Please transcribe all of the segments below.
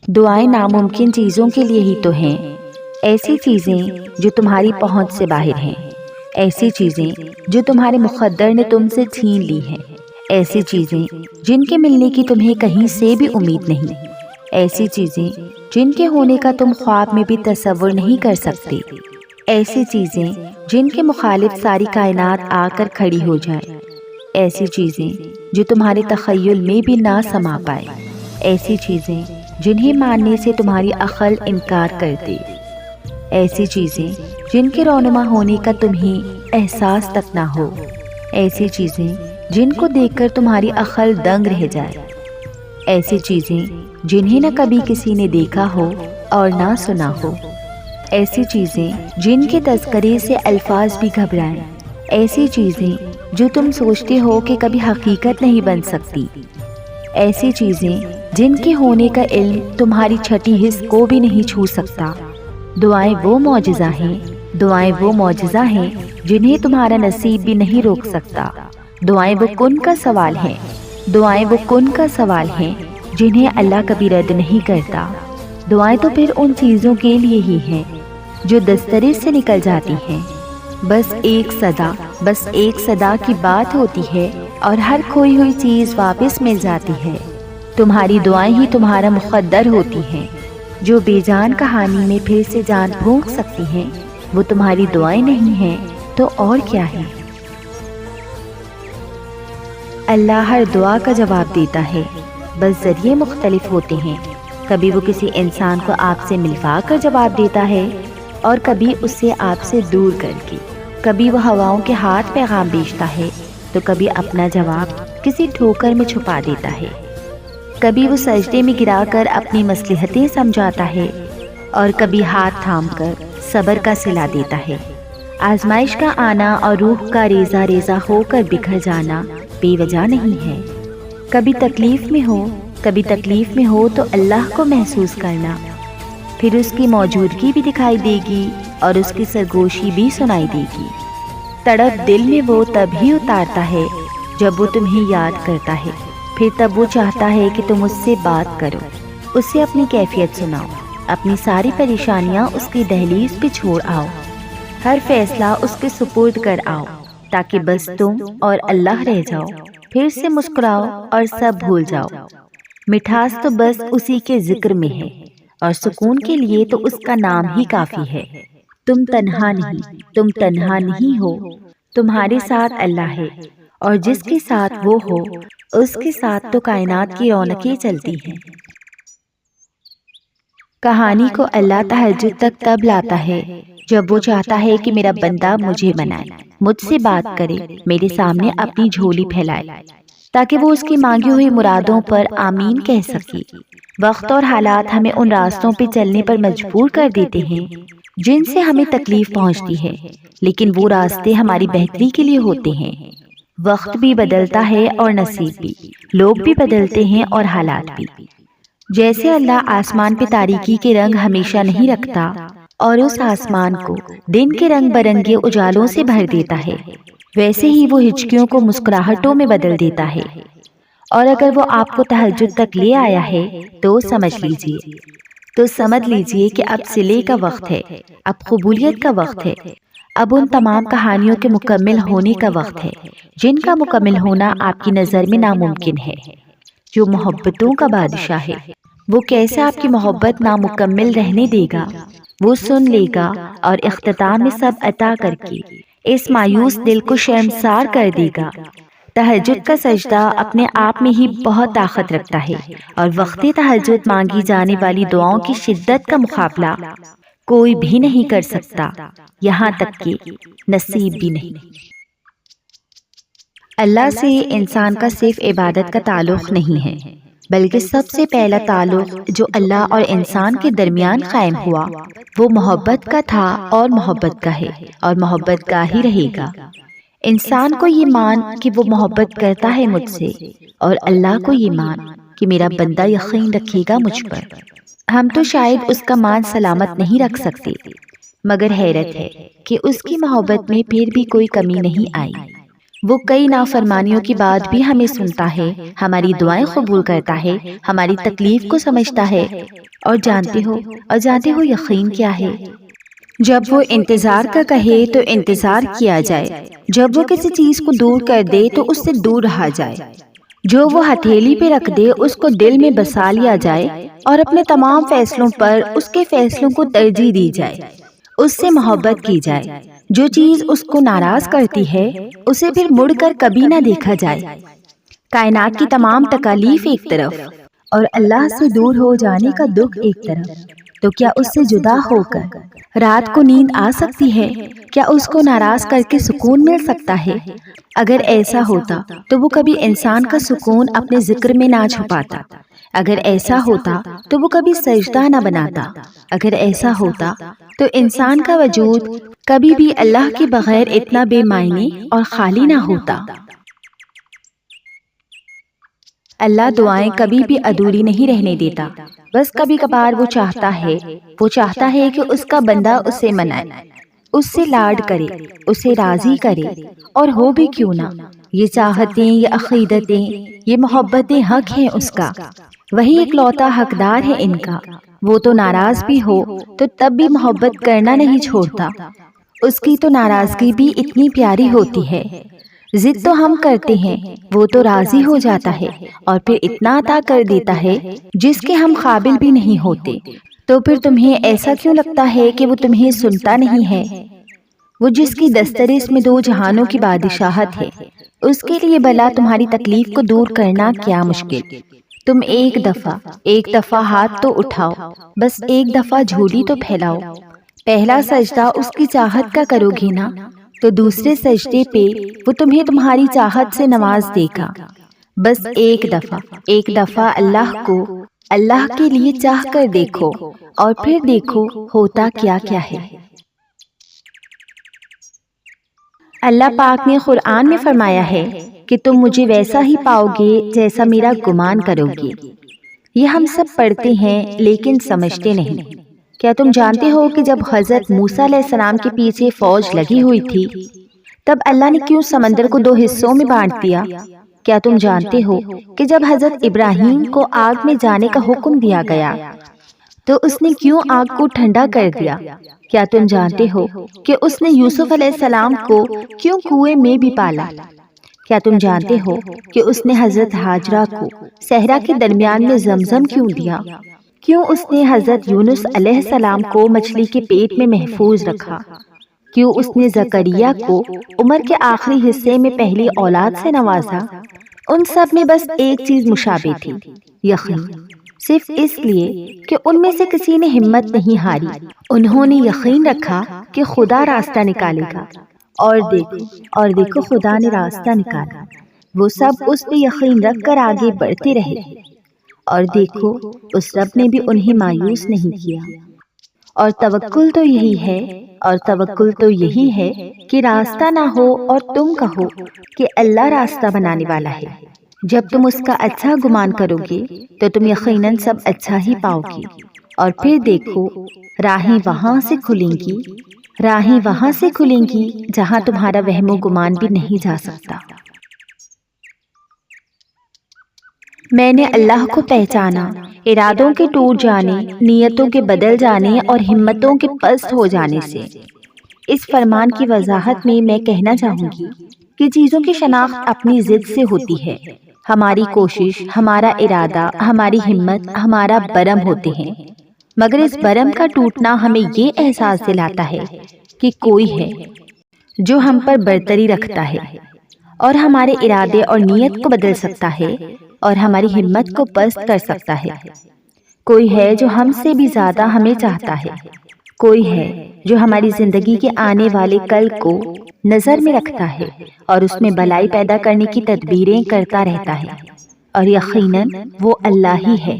دعائیں ناممکن چیزوں کے لیے ہی تو ہیں، ایسی چیزیں جو تمہاری پہنچ سے باہر ہیں، ایسی چیزیں جو تمہارے مقدر نے تم سے چھین لی ہیں، ایسی چیزیں جن کے ملنے کی تمہیں کہیں سے بھی امید نہیں، ایسی چیزیں جن کے ہونے کا تم خواب میں بھی تصور نہیں کر سکتے، ایسی چیزیں جن کے مخالف ساری کائنات آ کر کھڑی ہو جائے، ایسی چیزیں جو تمہارے تخیل میں بھی نہ سما پائے، ایسی چیزیں جنہیں ماننے سے تمہاری عقل انکار کر دے، ایسی چیزیں جن کے رونما ہونے کا تمہیں احساس تک نہ ہو، ایسی چیزیں جن کو دیکھ کر تمہاری عقل دنگ رہ جائے، ایسی چیزیں جنہیں نہ کبھی کسی نے دیکھا ہو اور نہ سنا ہو، ایسی چیزیں جن کے تذکرے سے الفاظ بھی گھبرائیں، ایسی چیزیں جو تم سوچتے ہو کہ کبھی حقیقت نہیں بن سکتی، ایسی چیزیں جن کے ہونے کا علم تمہاری چھٹی حس کو بھی نہیں چھو سکتا۔ دعائیں وہ معجزہ ہیں، دعائیں وہ معجزہ ہیں جنہیں تمہارا نصیب بھی نہیں روک سکتا، دعائیں وہ کن کا سوال ہیں، دعائیں وہ کن کا سوال ہیں جنہیں اللہ کبھی رد نہیں کرتا۔ دعائیں تو پھر ان چیزوں کے لیے ہی ہیں جو دسترس سے نکل جاتی ہیں، بس ایک صدا کی بات ہوتی ہے اور ہر کھوئی ہوئی چیز واپس مل جاتی ہے۔ تمہاری دعائیں ہی تمہارا مقدر ہوتی ہیں، جو بے جان کہانی میں پھر سے جان پھونک سکتی ہیں، وہ تمہاری دعائیں نہیں ہیں تو اور کیا ہے؟ اللہ ہر دعا کا جواب دیتا ہے، بس ذریعے مختلف ہوتے ہیں، کبھی وہ کسی انسان کو آپ سے ملوا کر جواب دیتا ہے اور کبھی اسے آپ سے دور کر کے، کبھی وہ ہواؤں کے ہاتھ پیغام بیچتا ہے تو کبھی اپنا جواب کسی ٹھوکر میں چھپا دیتا ہے، کبھی وہ سجدے میں گرا کر اپنی مصلحتیں سمجھاتا ہے اور کبھی ہاتھ تھام کر صبر کا صلہ دیتا ہے۔ آزمائش کا آنا اور روح کا ریزہ ریزہ ہو کر بکھر جانا بے وجہ نہیں ہے، کبھی تکلیف میں ہو تو اللہ کو محسوس کرنا، پھر اس کی موجودگی بھی دکھائی دے گی اور اس کی سرگوشی بھی سنائی دے گی۔ تڑپ دل میں وہ تب ہی اتارتا ہے جب وہ تمہیں یاد کرتا ہے، پھر تب وہ چاہتا ہے کہ تم اس سے بات کرو، اسے اپنی کیفیت سناؤ، اپنی ساری پریشانیاں اس کی دہلیز پہ چھوڑ آؤ، ہر فیصلہ اس کے سپرد کر آؤ، تاکہ بس تم اور اللہ رہ جاؤ، پھر سے مسکراؤ اور سب بھول جاؤ۔ مٹھاس تو بس اسی کے ذکر میں ہے اور سکون کے لیے تو اس کا نام ہی کافی ہے۔ تم تنہا نہیں ہو، تمہارے ساتھ اللہ ہے، اور جس کے ساتھ وہ ہو اس کے ساتھ تو کائنات کی رونقیں چلتی ہیں۔ کہانی کو اللہ تہجد تک تب لاتا ہے جب وہ چاہتا ہے کہ میرا بندہ مجھے منائے، مجھ سے بات کرے، میرے سامنے اپنی جھولی پھیلائے، تاکہ وہ اس کی مانگی ہوئی مرادوں پر آمین کہہ سکے۔ وقت اور حالات ہمیں ان راستوں پہ چلنے پر مجبور کر دیتے ہیں جن سے ہمیں تکلیف پہنچتی ہے، لیکن وہ راستے ہماری بہتری کے لیے ہوتے ہیں۔ وقت بھی بدلتا ہے اور نصیب بھی، لوگ بھی بدلتے ہیں اور حالات بھی۔ جیسے اللہ آسمان پہ تاریکی کے رنگ ہمیشہ نہیں رکھتا اور اس آسمان کو دن کے رنگ برنگے اجالوں سے بھر دیتا ہے، ویسے ہی وہ ہچکیوں کو مسکراہٹوں میں بدل دیتا ہے۔ اور اگر وہ آپ کو تہجد تک لے آیا ہے تو سمجھ لیجئے کہ اب صلے کا وقت ہے، اب قبولیت کا وقت ہے، اب ان تمام کہانیوں کے مکمل ہونے کا وقت ہے جن کا مکمل ہونا آپ کی نظر میں ناممکن ہے۔ جو محبتوں کا بادشاہ ہے، وہ کیسے آپ کی محبت نامکمل رہنے دے گا؟ وہ سن لے گا اور اختتام میں سب عطا کر کے اس مایوس دل کو شرمسار کر دے گا۔ تہجد کا سجدہ اپنے آپ میں ہی بہت طاقت رکھتا ہے، اور وقت تہجد مانگی جانے والی دعاؤں کی شدت کا مقابلہ کوئی بھی نہیں کر سکتا، یہاں تک کہ نصیب بھی نہیں۔ اللہ سے انسان کا صرف عبادت کا تعلق نہیں ہے، بلکہ سب سے پہلا تعلق جو اللہ اور انسان کے درمیان قائم ہوا وہ محبت کا تھا اور محبت کا ہے اور محبت کا ہی رہے گا۔ انسان کو یہ مان کہ وہ محبت کرتا ہے مجھ سے، اور اللہ کو یہ مان کہ میرا بندہ یقین رکھے گا مجھ پر۔ ہم تو شاید اس کا مان سلامت نہیں رکھ سکتے، مگر حیرت ہے کہ اس کی محبت میں پھر بھی کوئی کمی نہیں آئی۔ وہ کئی نافرمانیوں کے بعد بھی ہمیں سنتا ہے، ہماری دعائیں قبول کرتا ہے، ہماری تکلیف کو سمجھتا ہے۔ اور جانتے ہو یقین کیا ہے؟ جب وہ انتظار کا کہے تو انتظار کیا جائے، جب وہ کسی چیز کو دور کر دے تو اس سے دور رہا جائے، جو وہ ہتھیلی پہ رکھ دے اس کو دل میں بسا لیا جائے، اور اپنے تمام فیصلوں پر اس کے فیصلوں کو ترجیح دی جائے، اس سے محبت کی جائے۔ جو چیز اس کو ناراض کرتی ہے اسے پھر مڑ کر کبھی نہ دیکھا جائے۔ کائنات کی تمام تکالیف ایک طرف اور اللہ سے دور ہو جانے کا دکھ ایک طرف، تو کیا اس سے جدا ہو کر رات کو نیند آ سکتی ہے؟ کیا اس کو ناراض کر کے سکون مل سکتا ہے؟ اگر ایسا ہوتا تو وہ کبھی انسان کا سکون اپنے ذکر میں نہ چھپاتا، اگر ایسا ہوتا تو وہ کبھی سجدہ نہ بناتا، اگر ایسا ہوتا تو انسان کا وجود کبھی بھی اللہ کے بغیر اتنا بے معنی اور خالی نہ ہوتا۔ اللہ دعائیں کبھی بھی ادھوری نہیں رہنے دیتا، بس کبھی کبھار وہ چاہتا ہے کہ اس کا بندہ اسے منائے، اس سے لاڈ کرے، اسے راضی کرے، اور ہو بھی کیوں نہ یہ چاہتیں، یہ عقیدتیں، یہ محبتیں حق ہیں اس کا، وہی اکلوتا حقدار ہے ان کا۔ وہ تو ناراض بھی ہو تو تب بھی محبت کرنا نہیں چھوڑتا، اس کی تو ناراضگی بھی اتنی پیاری ہوتی ہے۔ ضد تو ہم کرتے ہیں، وہ تو راضی ہو جاتا ہے اور پھر اتنا عطا کر دیتا ہے جس کے ہم قابل بھی نہیں ہوتے۔ تو پھر تمہیں ایسا کیوں لگتا ہے کہ وہ تمہیں سنتا نہیں ہے؟ وہ جس کی دسترس میں دو جہانوں کی بادشاہت ہے، اس کے لیے بھلا تمہاری تکلیف کو دور کرنا کیا مشکل؟ تم ایک دفعہ ہاتھ تو اٹھاؤ، بس ایک دفعہ جھولی تو پھیلاؤ۔ پہلا سجدہ اس کی چاہت کا کرو گی نا، تو دوسرے سجدے پہ وہ تمہیں تمہاری چاہت سے نواز دے گا۔ بس ایک دفعہ اللہ کے لیے چاہ کر دیکھو، اور پھر دیکھو ہوتا کیا کیا ہے۔ اللہ پاک نے قرآن میں فرمایا ہے کہ تم مجھے ویسا ہی پاؤ گے جیسا میرا گمان کرو گے۔ یہ ہم سب پڑھتے ہیں لیکن سمجھتے نہیں۔ کیا تم جانتے ہو کہ جب حضرت موسیٰ علیہ السلام کے پیچھے فوج لگی ہوئی تھی تب اللہ نے کیوں سمندر کو دو حصوں میں بانٹ دیا؟ کیا تم جانتے ہو کہ جب حضرت ابراہیم کو آگ میں جانے کا حکم دیا گیا تو اس نے کیوں آگ کو ٹھنڈا کر دیا؟ کیا تم جانتے ہو کہ اس نے یوسف علیہ السلام کو کیوں کنویں میں بھی پالا؟ کیا تم جانتے ہو کہ اس نے حضرت ہاجرہ کو صحرا کے درمیان میں زمزم کیوں دیا؟ کیوں اس نے حضرت یونس علیہ السلام کو مچھلی کے پیٹ میں محفوظ رکھا؟ کیوں اس نے زکریا کو عمر کے آخری حصے میں پہلی اولاد سے نوازا؟ ان سب میں بس ایک چیز مشابہ تھی، یقین، صرف اس لیے کہ ان میں سے کسی نے ہمت نہیں ہاری، انہوں نے یقین رکھا کہ خدا راستہ نکالے گا، اور دیکھو خدا نے راستہ نکالا۔ وہ سب اس پہ یقین رکھ کر آگے بڑھتے رہے، اور دیکھو اس رب نے بھی انہیں مایوس نہیں کیا۔ اور توکل تو یہی ہے کہ راستہ نہ ہو اور تم کہو کہ اللہ راستہ بنانے والا ہے۔ جب تم اس کا اچھا گمان کرو گے تو تم یقیناً سب اچھا ہی پاؤ گے، اور پھر دیکھو راہیں وہاں سے کھلیں گی جہاں تمہارا وہم و گمان بھی نہیں جا سکتا۔ میں نے اللہ کو پہچانا ارادوں کے ٹوٹ جانے، نیتوں کے بدل جانے اور ہمتوں کے پست ہو جانے سے۔ اس فرمان کی وضاحت میں کہنا چاہوں گی کہ چیزوں کی شناخت اپنی ضد سے ہوتی ہے۔ ہماری کوشش، ہمارا ارادہ، ہماری ہمت، ہمارا برم ہوتے ہیں، مگر اس برم کا ٹوٹنا ہمیں یہ احساس دلاتا ہے کہ کوئی ہے جو ہم پر برتری رکھتا ہے اور ہمارے ارادے اور نیت کو بدل سکتا ہے اور ہماری ہمت کو پست کر سکتا ہے۔ کوئی ہے جو ہم سے بھی زیادہ ہمیں چاہتا ہے، کوئی ہے جو ہماری زندگی کے آنے والے کل کو نظر میں رکھتا ہے اور اس میں بلائی پیدا کرنے کی تدبیریں کرتا رہتا ہے، اور یقیناً وہ اللہ ہی ہے۔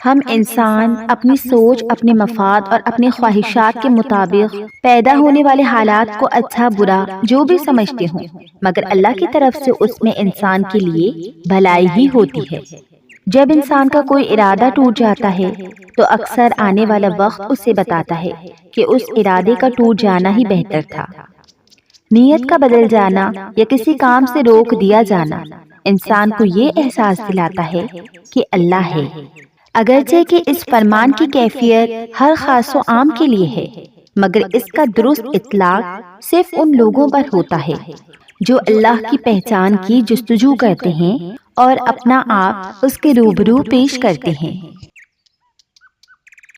ہم انسان اپنی سوچ، اپنے مفاد اور اپنے خواہشات کے مطابق پیدا ہونے والے حالات کو اچھا برا جو بھی سمجھتے ہوں، مگر اللہ کی طرف سے اس میں انسان کے لیے بھلائی ہی ہوتی ہے۔ جب انسان کا کوئی ارادہ ٹوٹ جاتا ہے تو اکثر آنے والا وقت اسے بتاتا ہے کہ اس ارادے کا ٹوٹ جانا ہی بہتر تھا، نیت کا بدل جانا یا کسی کام سے روک دیا جانا انسان کو یہ احساس دلاتا ہے کہ اللہ ہے، اگرچہ کہ اس فرمان کی کیفیت ہر خاص و عام کے لیے ہے، مگر اس کا درست اطلاق صرف ان لوگوں پر ہوتا ہے جو اللہ کی پہچان کی جستجو کرتے ہیں اور اپنا آپ اس کے روبرو پیش کرتے ہیں۔